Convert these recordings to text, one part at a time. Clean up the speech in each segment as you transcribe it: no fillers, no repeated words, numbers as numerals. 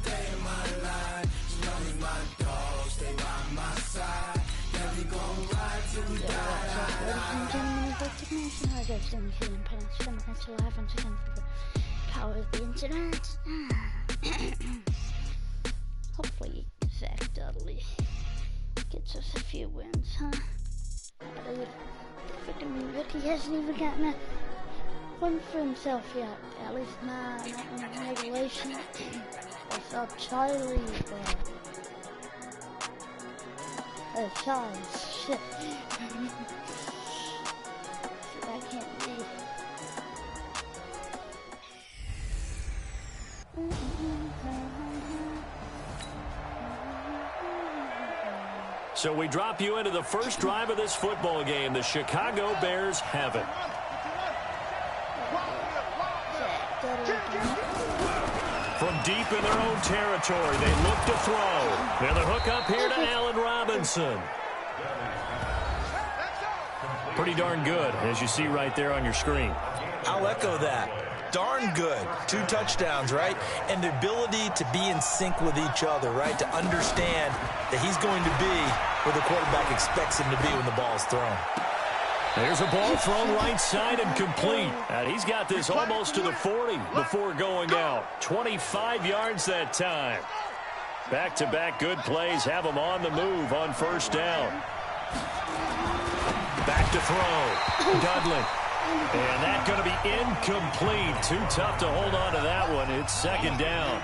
day of my life. As long as my dogs stay by my side. Yeah, we gon' ride till we die. I go to live once again for the power of the internet. Hopefully Zach Dudley gets us a few wins, huh? But freaking Ricky hasn't even gotten a win for himself yet. At least not in regulation. What's up, Charlie? Charlie, shit. I can't read. So we drop you into the first drive of this football game. The Chicago Bears have it. From deep in their own territory, they look to throw. Now the hook up here to Allen Robinson. Pretty darn good, as you see right there on your screen. I'll echo that. Darn good. 2 touchdowns, right? And the ability to be in sync with each other, right? To understand that he's going to be where the quarterback expects him to be when the ball is thrown. There's a ball thrown right side and complete. And he's got this almost to the 40 before going out. 25 yards that time. Back-to-back good plays have him on the move on first down. Back to throw. Dudley. And that's going to be incomplete. Too tough to hold on to that one. It's second down.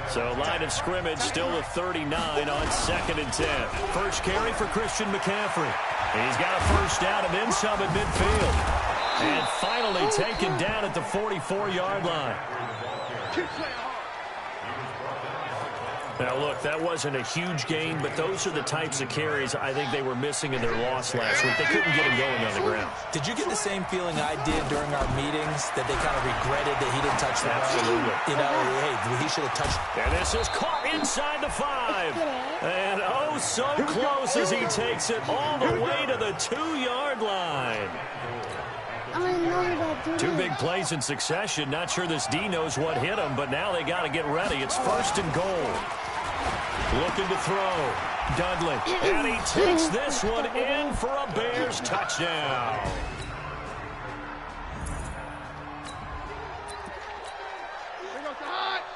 So line of scrimmage still at 39 on 2nd and 10. First carry for Christian McCaffrey. He's got a first down and then some at midfield. And finally taken down at the 44-yard line. Now, look, that wasn't a huge gain, but those are the types of carries I think they were missing in their loss last week. They couldn't get him going on the ground. Did you get the same feeling I did during our meetings, that they kind of regretted that he didn't touch the ball? Absolutely. You know, hey, he should have touched. And this is caught inside the 5. And oh, so close as he takes it all the way to the 2-yard line. 2 big plays in succession. Not sure this D knows what hit him, but now they got to get ready. It's 1st and goal. Looking to throw. Dudley. And he takes this one in for a Bears touchdown.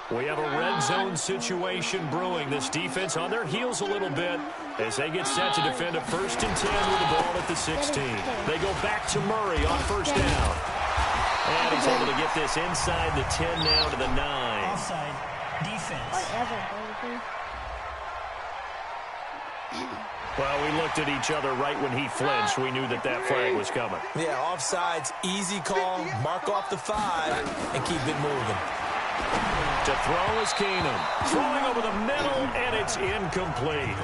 We have a red zone situation brewing. This defense on their heels a little bit as they get set to defend a 1st and 10 with the ball at the 16. They go back to Murray on first down. And he's able to get this inside the 10 now to the 9. Offside defense. Well, we looked at each other right when he flinched. We knew that that flag was coming. Yeah, offsides, easy call, mark off the 5, and keep it moving. To throw is Keenum. Throwing over the middle, and it's incomplete.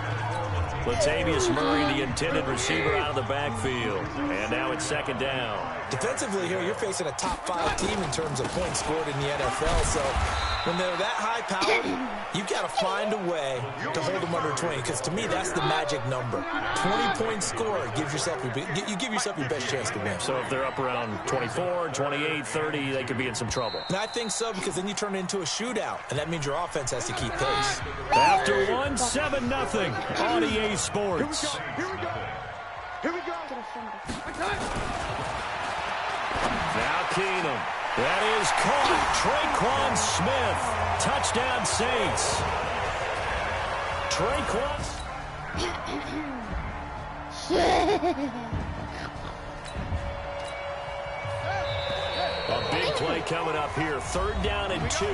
Latavius Murray, the intended receiver, out of the backfield. And now it's 2nd down. Defensively here, you're facing a top 5 team in terms of points scored in the NFL. So when they're that high-powered, you've got to find a way to hold them under 20. Because to me, that's the magic number. 20-point score gives yourself you give yourself your best chance to win. So if they're up around 24, 28, 30, they could be in some trouble. And I think so, because then you turn it into a shootout, and that means your offense has to keep pace. After 1, 7-0 on EA Sports. Here we go. Now Keenum. That is caught. Traquan Smith. Touchdown, Saints. Traquan. A big play coming up here. 3rd down and 2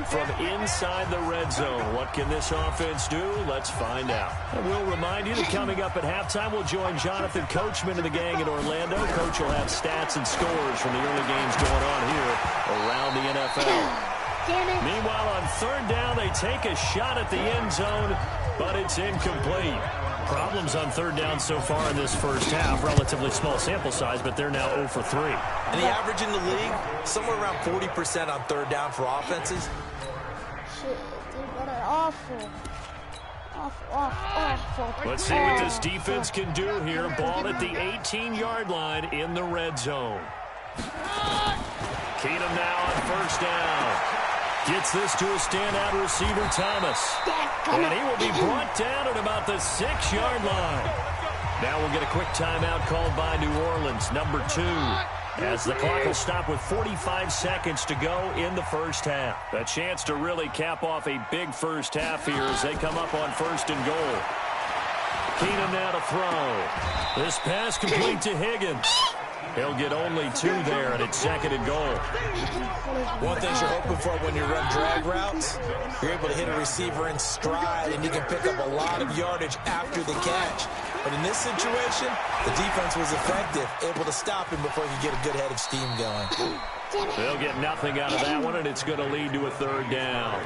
from inside the red zone. What can this offense do? Let's find out. And we'll remind you that coming up at halftime, we'll join Jonathan Coachman and the gang in Orlando. Coach will have stats and scores from the early games going on here around the NFL. Meanwhile, on 3rd down, they take a shot at the end zone, but it's incomplete. Problems on 3rd down so far in this first half. Relatively small sample size, but they're now 0 for 3. And the average in the league, somewhere around 40% on 3rd down for offenses. Shit, dude, what an awful. Let's see what this defense can do here. Ball at the 18-yard line in the red zone. Keenum now on first down. Gets this to a standout receiver, Thomas. And he will be brought down at about the 6-yard line. Now we'll get a quick timeout called by New Orleans, number 2. As the clock will stop with 45 seconds to go in the first half. A chance to really cap off a big first half here as they come up on 1st and goal. Keenum now to throw. This pass complete to Higgins. He'll get only 2 there, and it's 2nd and goal. One thing you're hoping for when you run drag routes, you're able to hit a receiver in stride, and you can pick up a lot of yardage after the catch. But in this situation, the defense was effective, able to stop him before he could get a good head of steam going. They'll get nothing out of that one, and it's going to lead to a 3rd down.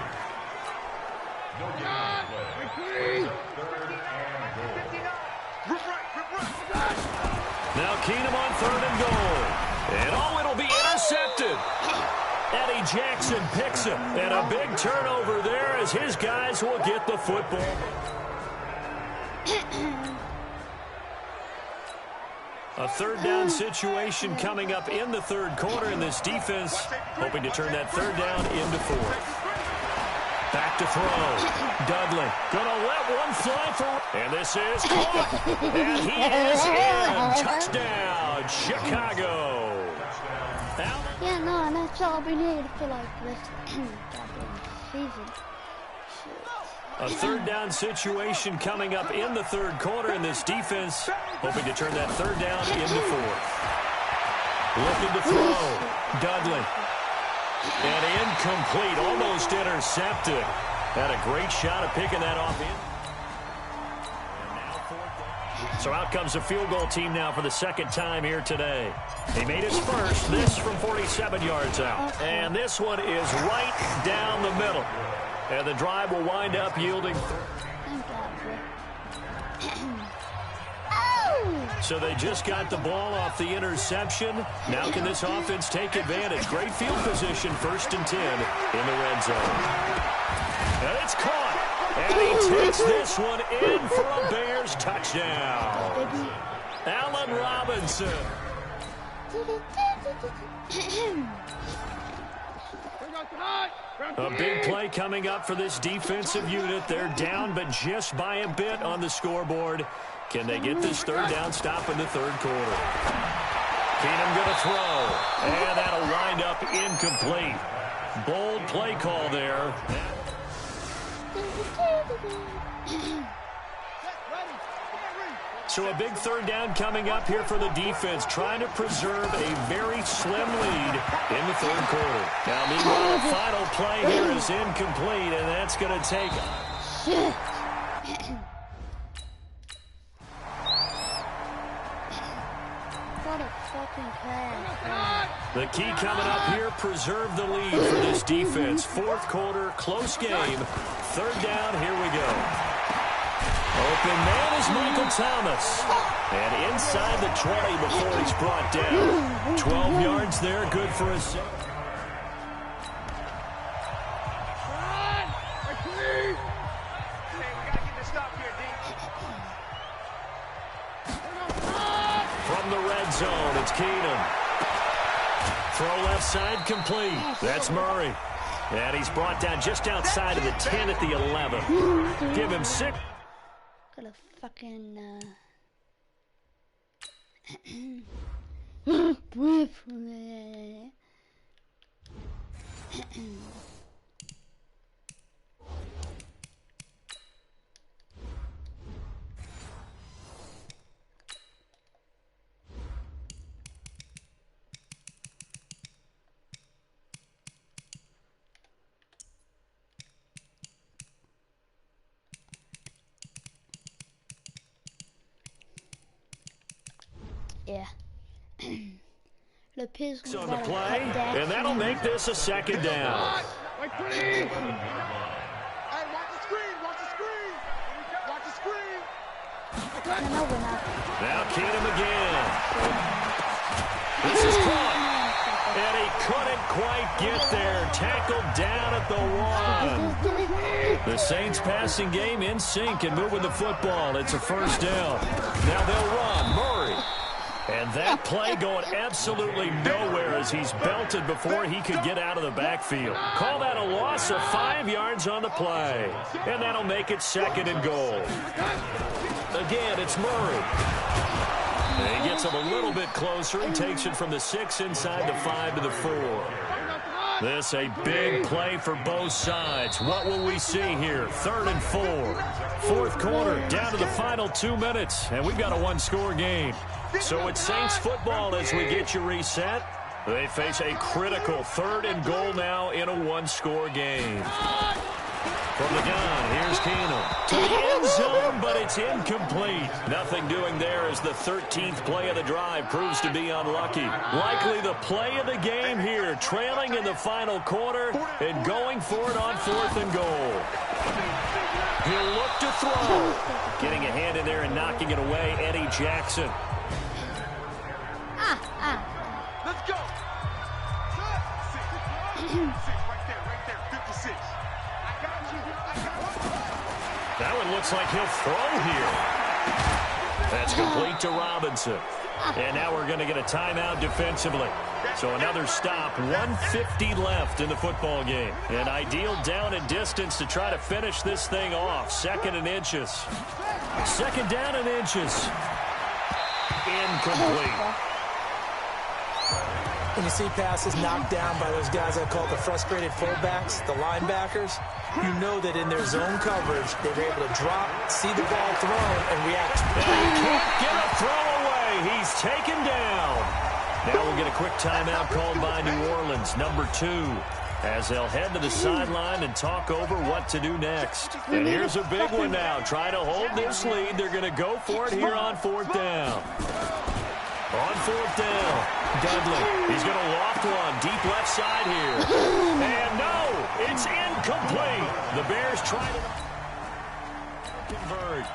Now Keenum on 3rd and goal. And oh, it'll be intercepted. Eddie Jackson picks it. And a big turnover there as his guys will get the football. A 3rd down situation coming up in the 3rd quarter, and this defense hoping to turn that 3rd down into 4th. Back to throw. Dudley gonna let one fly for, and this is caught. And he is in. Touchdown, Chicago. Yeah, no, and that's all we need for like this goddamn season. A 3rd down situation coming up in the 3rd quarter, and this defense hoping to turn that 3rd down into 4th. Looking to throw. Dudley. And incomplete, almost intercepted. Had a great shot at picking that off in. So out comes the field goal team now for the 2nd time here today. He made his first, this from 47 yards out. And this one is right down the middle. And the drive will wind up yielding. So they just got the ball off the interception. Now can this offense take advantage? Great field position, 1st and 10 in the red zone. And it's caught. And he takes this one in for a Bears touchdown. Allen Robinson. A big play coming up for this defensive unit. They're down, but just by a bit on the scoreboard. Can they get this 3rd down stop in the 3rd quarter? Keenum going to throw. And that'll wind up incomplete. Bold play call there. So a big 3rd down coming up here for the defense, trying to preserve a very slim lead in the 3rd quarter. Now, meanwhile, the final play here is incomplete, and that's going to take it. What a fucking pass. The key coming up here, preserve the lead for this defense. 4th quarter, close game. 3rd down, here we go. Open man is Michael Thomas. And inside the 20 before he's brought down. 12 yards there, good for a second. From the red zone, it's Keenum. Throw left side complete. That's Murray. And he's brought down just outside of the 10 at the 11. Give him 6. Gotta fucking, yeah. The Pigs On the play, and that'll make this a 2nd down. Hey, watch the screen, watch the screen, watch the screen. Now Keenum again. This is caught. And he couldn't quite get there. Tackled down at the 1. The Saints passing game in sync and moving the football. It's a 1st down. Now they'll run. Murray. And that play going absolutely nowhere as he's belted before he could get out of the backfield. Call that a loss of 5 yards on the play. And that'll make it 2nd and goal. Again, it's Murray. And he gets him a little bit closer and takes it from the 6 inside the 5 to the 4. This a big play for both sides. What will we see here? 3rd and 4. 4th quarter, down to the final 2 minutes. And we've got a 1-score game. So it's Saints football as we get you reset. They face a critical 3rd and goal now in a 1-score game. From the gun, here's Keenum to the end zone, but it's incomplete. Nothing doing there as the 13th play of the drive proves to be unlucky. Likely the play of the game here, trailing in the final quarter and going for it on 4th and goal. He'll look to throw. Getting a hand in there and knocking it away, Eddie Jackson. Let's go. Right there, 56. I got you. That one looks like he'll throw here. That's complete to Robinson. And now we're going to get a timeout defensively. So another stop, 1:50 left in the football game. An ideal down and distance to try to finish this thing off. 2nd and inches. 2nd down and inches. Incomplete. When you see passes knocked down by those guys I call the frustrated fullbacks, the linebackers, you know that in their zone coverage, they were able to drop, see the ball thrown, and react. And he can't get a throw away. He's taken down. Now we'll get a quick timeout called by New Orleans, number 2, as they'll head to the sideline and talk over what to do next. And here's a big one now. Try to hold this lead. They're going to go for it here on 4th down. On 4th down, Dudley. He's going to loft one deep left side here. And no, it's incomplete. The Bears try to convert.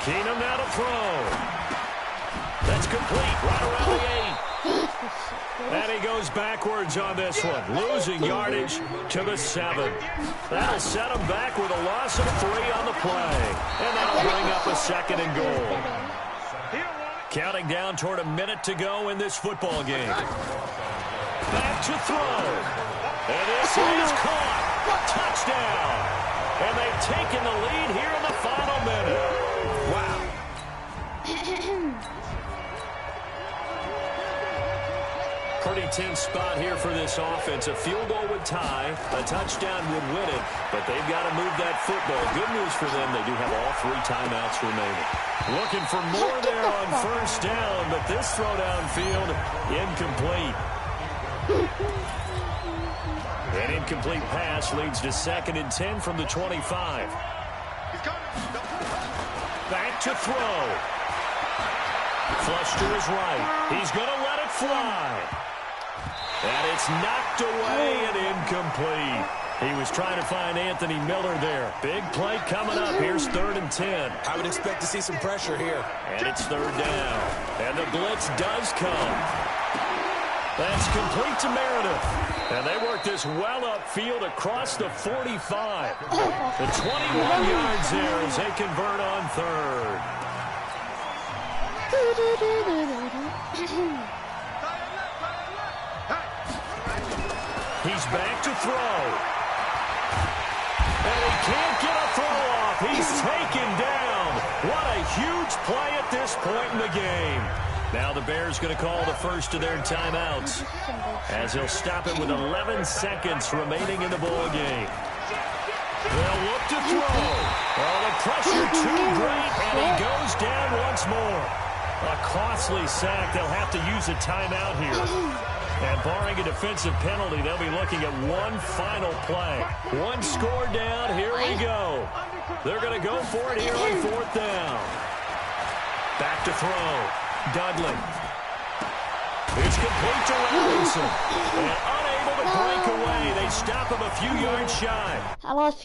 Keenum now to throw. That's complete right around the 8. And he goes backwards on this one, losing yardage to the 7. That'll set him back with a loss of 3 on the play. And that'll bring up a 2nd and goal. Counting down toward a minute to go in this football game. Back to throw. And this is caught. Touchdown. And they've taken the lead here in the final minute. Wow. Pretty tense spot here for this offense. A field goal would tie, a touchdown would win it, but they've got to move that football. Good news for them, they do have all 3 timeouts remaining. Looking for more there on 1st down, but this throw downfield, incomplete. An incomplete pass leads to 2nd and 10 from the 25. Back to throw. Flush to his right. He's going to let it fly. And it's knocked away and incomplete. He was trying to find Anthony Miller there. Big play coming up. Here's 3rd and 10. I would expect to see some pressure here. And it's 3rd down. And the blitz does come. That's complete to Meredith. And they work this well upfield across the 45. The 21 yards there as they convert on 3rd. He's back to throw. And he can't get a throw off. He's taken down. What a huge play at this point in the game. Now the Bears going to call the first of their timeouts as he'll stop it with 11 seconds remaining in the ball game. They'll look to throw. Oh, the pressure too great, and he goes down once more. A costly sack. They'll have to use a timeout here. And barring a defensive penalty, they'll be looking at one final play. 1 score down. Here we go. They're going to go for it here on 4th down. Back to throw. Dudley. It's complete to Robinson. And unable to break away. They stop him a few yards shy. I lost